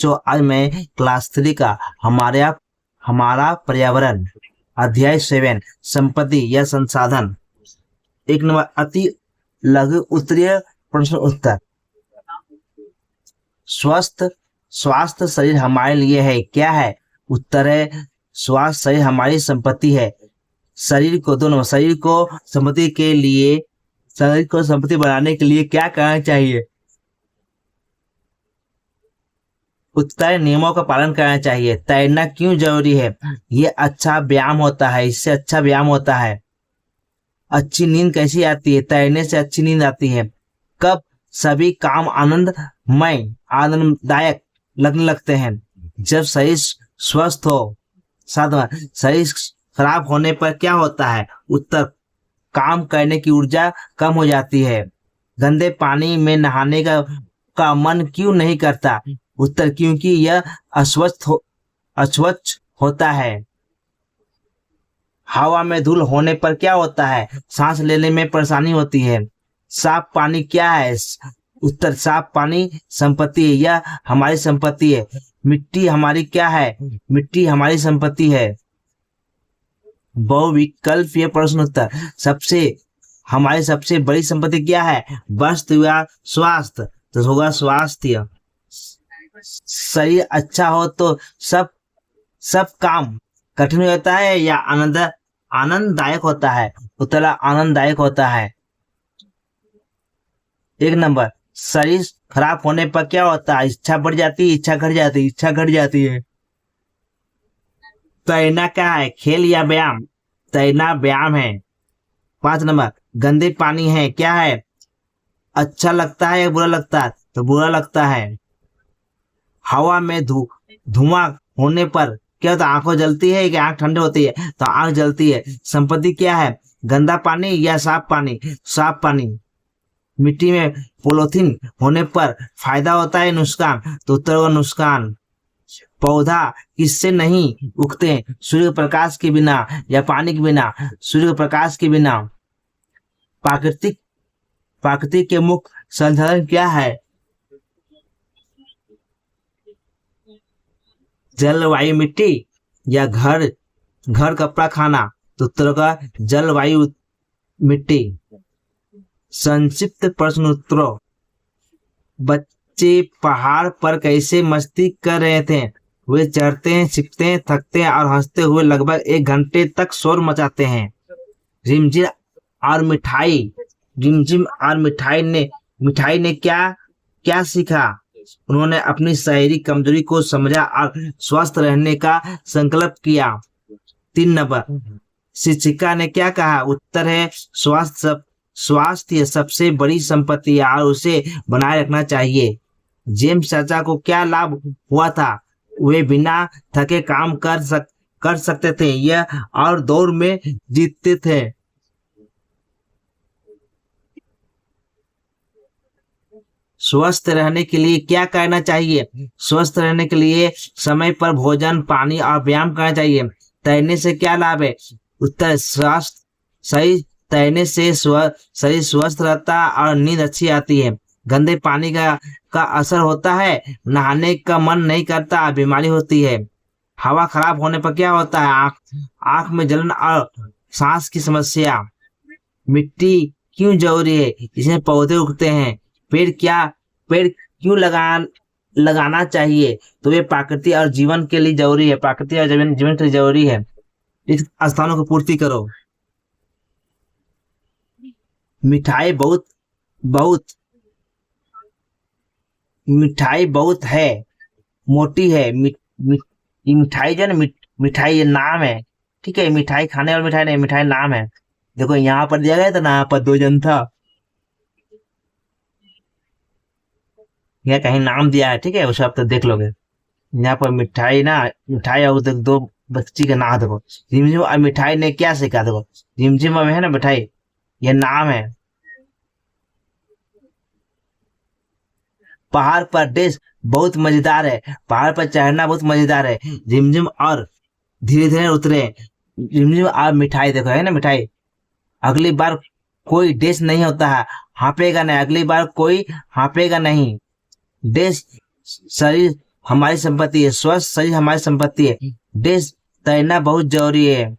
बच्चों, आज मैं क्लास 3 का हमारा पर्यावरण अध्याय 7 संपत्ति या संसाधन, 1 नंबर अति लघु उत्तरीय प्रश्न उत्तर। स्वास्थ्य शरीर हमारे लिए है, क्या है? उत्तर है स्वास्थ्य शरीर हमारी संपत्ति है। शरीर को संपत्ति बनाने के लिए क्या करना चाहिए? उत्तर नियमों का पालन करना चाहिए। तैरना क्यों जरूरी है? ये अच्छा व्यायाम होता है, इससे अच्छा व्यायाम होता है। अच्छी नींद कैसी आती है? तैरने से अच्छी नींद आती है। कब सभी काम आनंददायक लगने लगते हैं? जब शरीर स्वस्थ हो। 7वां, शरीर खराब होने पर क्या होता है? उत्तर काम करने की ऊर्जा कम हो जाती है। गंदे पानी में नहाने का मन क्यों नहीं करता? उत्तर क्योंकि यह अस्वच्छ होता है। हवा में धूल होने पर क्या होता है? सांस लेने में परेशानी होती है। साफ पानी क्या है? उत्तर साफ पानी संपत्ति है, यह हमारी संपत्ति है। मिट्टी हमारी क्या है? मिट्टी हमारी संपत्ति है। बहुविकल्पीय प्रश्न उत्तर। हमारी सबसे बड़ी संपत्ति क्या है? वस्तु या स्वास्थ्य? तो होगा स्वास्थ्य। शरीर अच्छा हो तो सब काम कठिन होता है या आनंददायक होता है? उत्तर आनंददायक होता है। 1 नंबर शरीर खराब होने पर क्या होता है? इच्छा बढ़ जाती है, इच्छा घट जाती है। तैरना क्या है? खेल या व्यायाम? तैरना व्यायाम है। 5 नंबर गंदे पानी है, क्या है? अच्छा लगता है या बुरा लगता है? तो बुरा लगता है। हवा में धुआं होने पर क्या होता है? आंखों जलती है कि आंख ठंडी होती है? तो आंख जलती है। संपत्ति क्या है? गंदा पानी या साफ पानी? साफ पानी। मिट्टी में पॉलीथीन होने पर फायदा होता है नुकसान? तो उत्तर होगा नुकसान। पौधा किससे नहीं उगते? सूर्य प्रकाश के बिना या पानी के बिना? सूर्य प्रकाश के बिना। प्राकृतिक के मुख्य संसाधन क्या है? जलवायु मिट्टी या घर कपड़ा खाना? तो उत्तर का जलवायु मिट्टी। संक्षिप्त प्रश्न उत्तरों। बच्चे पहाड़ पर कैसे मस्ती कर रहे थे? वे चढ़ते हैं, सीखते हैं, थकते हैं और हंसते हुए लगभग 1 घंटे तक शोर मचाते हैं। रिमझिम और मिठाई ने क्या सीखा? उन्होंने अपनी शारीरिक कमजोरी को समझा और स्वस्थ रहने का संकल्प किया। 3 नंबर शिक्षिका ने क्या कहा? उत्तर है स्वास्थ्य सबसे बड़ी संपत्ति है और उसे बनाए रखना चाहिए। जेम्स चाचा को क्या लाभ हुआ था? वे बिना थके काम कर सकते थे यह और दौड़ में जीतते थे। स्वस्थ रहने के लिए क्या करना चाहिए? स्वस्थ रहने के लिए समय पर भोजन, पानी और व्यायाम करना चाहिए। तैरने से क्या लाभ है? उत्तर सही तैरने से शरीर स्वस्थ रहता है और नींद अच्छी आती है। गंदे पानी का असर होता है, नहाने का मन नहीं करता, बीमारी होती है। हवा खराब होने पर क्या होता है? आंख में जलन और सांस की समस्या। मिट्टी क्यों जरूरी है? इसमें पौधे उगते हैं। पेड़ क्यों लगाना चाहिए? तो ये प्रकृति और जीवन के लिए जरूरी है। प्रकृति और जीवन के लिए जरूरी है। इस स्थानों की पूर्ति करो। मिठाई बहुत है, मोटी है। मिठाई जो है मिठाई ये नाम है, ठीक है? मिठाई खाने वाली मिठाई नहीं, मिठाई नाम है। देखो यहाँ पर दिया गया था ना, यहाँ पर 2 जन था, यहाँ कहीं नाम दिया है, ठीक है? उसे आप तो देख लोगे। यहाँ पर मिठाई और 2 बच्ची का नाम देखो। रिमझिम और मिठाई ने क्या सीखा? देखो रिमझिम में है ना मिठाई, ये नाम है। पहाड़ पर डेस बहुत मजेदार है। पहाड़ पर चढ़ना बहुत मजेदार है। रिमझिम और धीरे धीरे उतरे। रिमझिम और मिठाई देखो, है ना मिठाई। अगली बार कोई डेस नहीं होता है, हाँपेगा नहीं। अगली बार कोई हाँपेगा नहीं। डेस शरीर हमारी संपत्ति है, स्वस्थ शरीर हमारी संपत्ति है। देश, तैरना बहुत जरूरी है।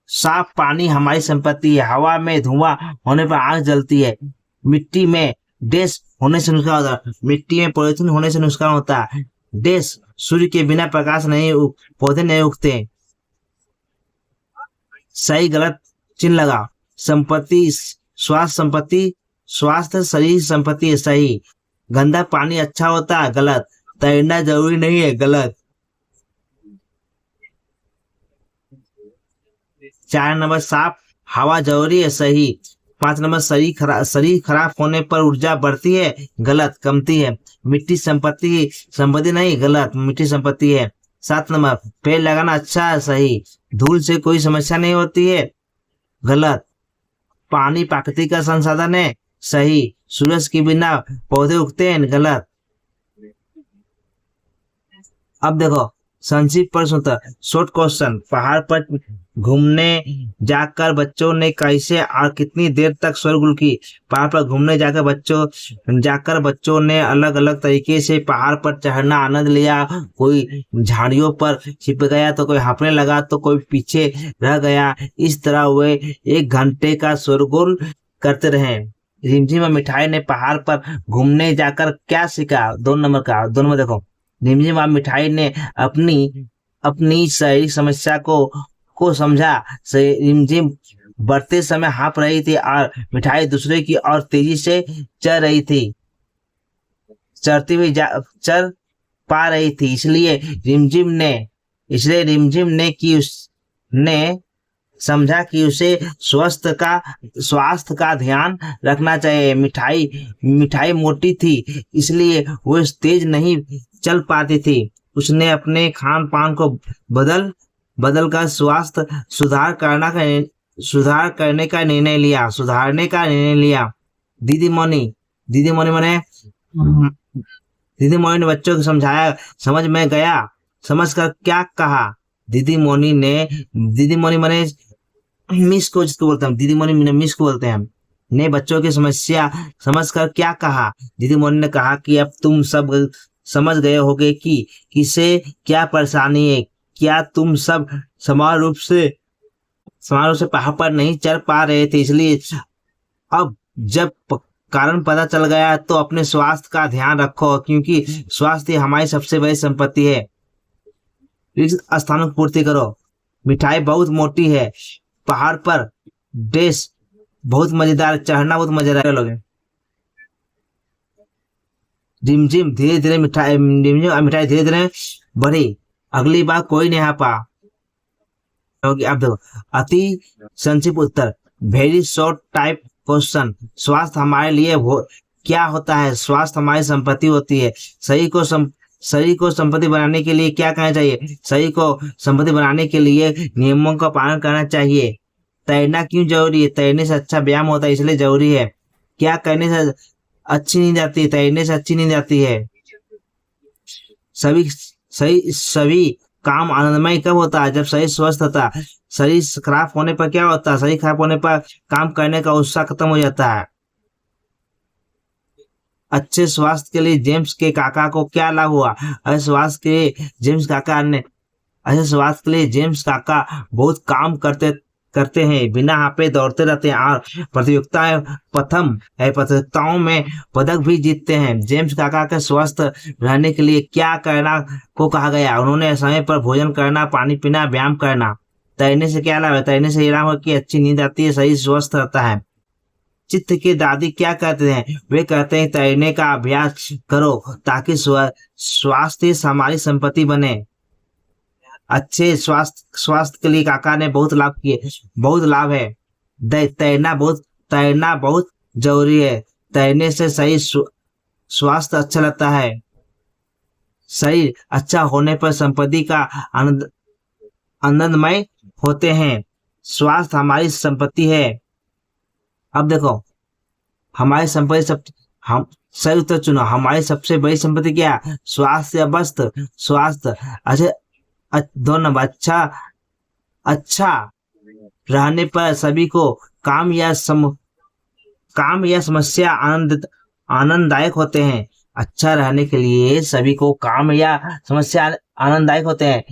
साफ पानी हमारी संपत्ति है। हवा में धुआं होने पर आग जलती है। मिट्टी में देश होने से नुकसान होता है। मिट्टी में पॉलिथीन होने से नुकसान होता है। देश, सूर्य के बिना प्रकाश नहीं पौधे नहीं उगते। सही गलत चिन्ह लगा। संपत्ति, स्वास्थ्य संपत्ति, स्वास्थ्य शरीर संपत्ति है। सही। गंदा पानी अच्छा होता है। गलत। तैरना जरूरी नहीं है। गलत। 4 नंबर, साफ हवा जरूरी है। सही। 5 नंबर, शरीर खराब होने पर ऊर्जा बढ़ती है। गलत, कमती है। मिट्टी संपत्ति नहीं। गलत, मिट्टी संपत्ति है। 7 नंबर, पेड़ लगाना अच्छा है। सही। धूल से कोई समस्या नहीं होती है। गलत। पानी प्राकृतिक का संसाधन है। सही। सूरज के बिना पौधे उगते हैं। गलत। अब देखो, संक्षिप्त प्रश्न उत्तर। Short question. पहाड़ पर घूमने जाकर बच्चों ने कैसे और कितनी देर तक शोरगुल की? पहाड़ पर घूमने जाकर बच्चों ने अलग अलग तरीके से पहाड़ पर चढ़ना आनंद लिया। कोई झाड़ियों पर छिप गया, तो कोई हाँफने लगा, तो कोई पीछे रह गया। इस तरह वे 1 घंटे का शोरगुल करते रहे। रिमझिम और मिठाई ने पहाड़ पर घूमने जाकर क्या सीखा? 2 नंबर का। 2 नंबर देखो, रिमझिम और मिठाई ने अपनी अपनी शारीरिक समस्या को समझा। रिमझिम बढ़ते समय हाँफ रही थी और मिठाई दूसरे की ओर तेजी से चल रही थी, चढ़ती हुई चल पा रही थी। इसलिए रिमझिम ने समझा कि उसे स्वास्थ्य का ध्यान रखना चाहिए। मिठाई मोटी थी, इसलिए वो तेज नहीं चल पाती थी। उसने अपने खान पान को बदल कर स्वास्थ्य सुधारने का निर्णय लिया। दीदी मौनी ने बच्चों को समझाया। समझ कर क्या कहा? दीदी मौनी मने मिस को जिसको बोलते हैं, दीदी मौनी मिस को बोलते हैं, ने बच्चों की समस्या समझकर क्या कहा? दीदी मौनी ने कहा कि अब तुम सब समझ गए होगे कि किसे क्या परेशानी है। क्या तुम सब समान रूप से पहाड़ पर नहीं चढ़ पा रहे थे? इसलिए अब जब कारण पता चल गया तो अपने स्वास्थ्य का ध्यान रखो, क्योंकि स्वास्थ्य हमारी सबसे बड़ी संपत्ति है। रिक्त स्थानों की पूर्ति करो। मिठाई बहुत मोटी है। पहाड़ पर देश बहुत मजेदार, चढ़ना बहुत मजेदार। लोग रिमझिम धीरे धीरे मिठाई धीरे धीरे बढ़ी। अगली बार कोई नहीं आ पा। अब देखो, अति संक्षिप्त उत्तर। Very short type question. स्वास्थ्य हमारे लिए क्या होता है? स्वास्थ्य हमारी संपत्ति होती है। शरीर को संपत्ति बनाने के लिए क्या करना चाहिए? शरीर को संपत्ति बनाने के लिए नियमों का पालन करना चाहिए। तैरना क्यों जरूरी है? तैरने से अच्छा व्यायाम होता है, इसलिए जरूरी है। क्या करने से अच्छी नींद आती है? तैरने से अच्छी नींद आती है। सभी काम आनंदमय कब होता है? जब शरीर स्वस्थ होता है। शरीर खराब होने पर क्या होता है? शरीर खराब होने पर काम करने का उत्साह खत्म हो जाता है। अच्छे स्वास्थ्य के लिए जेम्स के काका को क्या लाभ हुआ? अच्छे स्वास्थ्य के लिए जेम्स काका बहुत काम करते हैं, बिना हांपे दौड़ते रहते हैं और प्रतियोगिताओं में पदक भी जीतते हैं। जेम्स काका के स्वस्थ रहने के लिए क्या करना को कहा गया? उन्होंने समय पर भोजन करना, पानी पीना, व्यायाम करना। तैरने से क्या लाभ है? तैरने से ये लाभ है कि अच्छी नींद आती है, शरीर स्वस्थ रहता है। चित्त के दादी क्या कहते हैं? वे कहते हैं तैरने का अभ्यास करो ताकि स्वास्थ्य हमारी संपत्ति बने। अच्छे स्वास्थ्य के लिए काका ने बहुत लाभ है। तैरना बहुत जरूरी है। तैरने से सही स्वास्थ्य अच्छा लगता है। शरीर अच्छा होने पर संपत्ति का आनंदमय होते हैं। स्वास्थ्य हमारी संपत्ति है। अब देखो, हमारी संपत्ति हम सही उत्तर चुनो। हमारी सबसे बड़ी संपत्ति क्या? स्वास्थ्य या वस्त्र? स्वास्थ्य। अच्छा, 2 नंबर, अच्छा रहने पर सभी को काम या समस्या आनंददायक होते हैं। अच्छा रहने के लिए सभी को काम या समस्या आनंददायक होते हैं।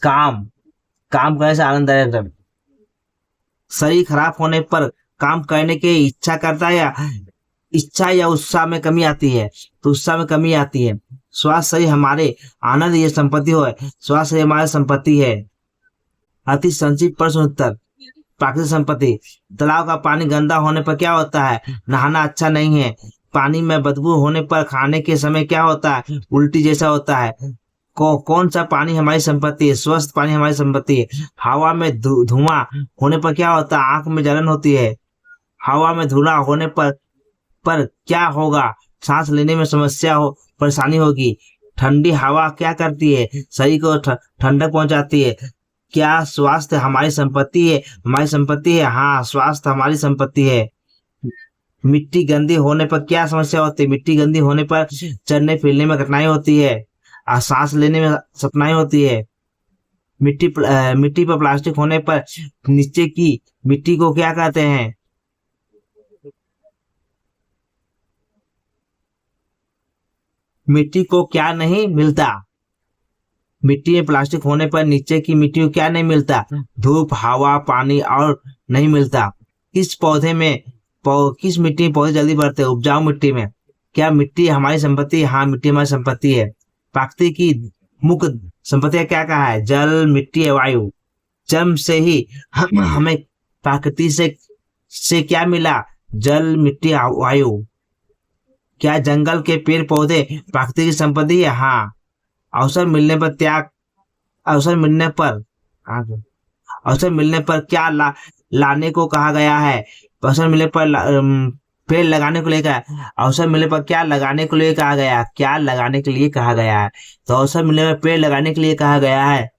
काम काम करने से आनंददायक रहते हैं। शरीर खराब होने पर काम करने की इच्छा या उत्साह में कमी आती है, तो उत्साह में कमी आती है। स्वास्थ्य शरीर हमारे आनंद ये संपत्ति हो, स्वास्थ्य शरीर हमारी संपत्ति है। अति संक्षिप्त प्रश्न उत्तर। प्राकृतिक संपत्ति। तालाब का पानी गंदा होने पर क्या होता है? नहाना अच्छा नहीं है। पानी में बदबू होने पर खाने के समय क्या होता है? उल्टी जैसा होता है। कौन सा पानी हमारी संपत्ति है? स्वस्थ पानी हमारी संपत्ति है। हवा में धुआं होने पर क्या होता है? आंख में जलन होती है। हवा में धुआं होने पर क्या होगा? सांस लेने में समस्या परेशानी होगी। ठंडी हवा क्या करती है? शरीर को ठंडक पहुंचाती है। क्या स्वास्थ्य हमारी संपत्ति है? हमारी संपत्ति है। हाँ, स्वास्थ्य हमारी संपत्ति है। मिट्टी गंदी होने पर क्या समस्या होती है? मिट्टी गंदी होने पर चलने फिरने में कठिनाई होती है, सांस लेने में कठिनाई होती है। मिट्टी पर प्लास्टिक होने पर नीचे की मिट्टी को क्या कहते हैं? मिट्टी को क्या नहीं मिलता? मिट्टी में प्लास्टिक होने पर नीचे की मिट्टी को क्या नहीं मिलता? धूप, हवा, पानी और नहीं मिलता। किस मिट्टी में पौधे जल्दी बढ़ते हैं? उपजाऊ मिट्टी में। क्या मिट्टी हमारी संपत्ति? हाँ, मिट्टी हमारी संपत्ति है। प्रकृति की मुख्य संपत्तियां क्या कहा है? जल, मिट्टी, वायु। जन्म से ही हमें प्रकृति से क्या मिला? जल, मिट्टी, वायु। क्या जंगल के पेड़ पौधे प्रकृति की संपत्ति है? हाँ। अवसर मिलने पर क्या लाने को कहा गया है? अवसर मिलने पर पेड़ लगाने को लेकर। अवसर मिलने पर क्या लगाने को लिए कहा गया? क्या लगाने के लिए कहा गया है? तो अवसर मिलने पर पेड़ लगाने के लिए कहा गया है।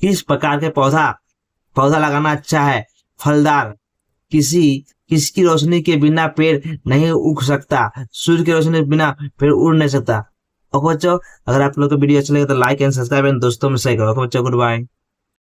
किस प्रकार के पौधा लगाना अच्छा है? फलदार। किसकी रोशनी के बिना पेड़ नहीं उग सकता? सूर्य की रोशनी के बिना पेड़ उड़ नहीं सकता। ओके बच्चों, अगर आप लोग को वीडियो अच्छा लगे तो लाइक एंड सब्सक्राइब एंड दोस्तों में शेयर करो। ओके बच्चों, गुड बाय।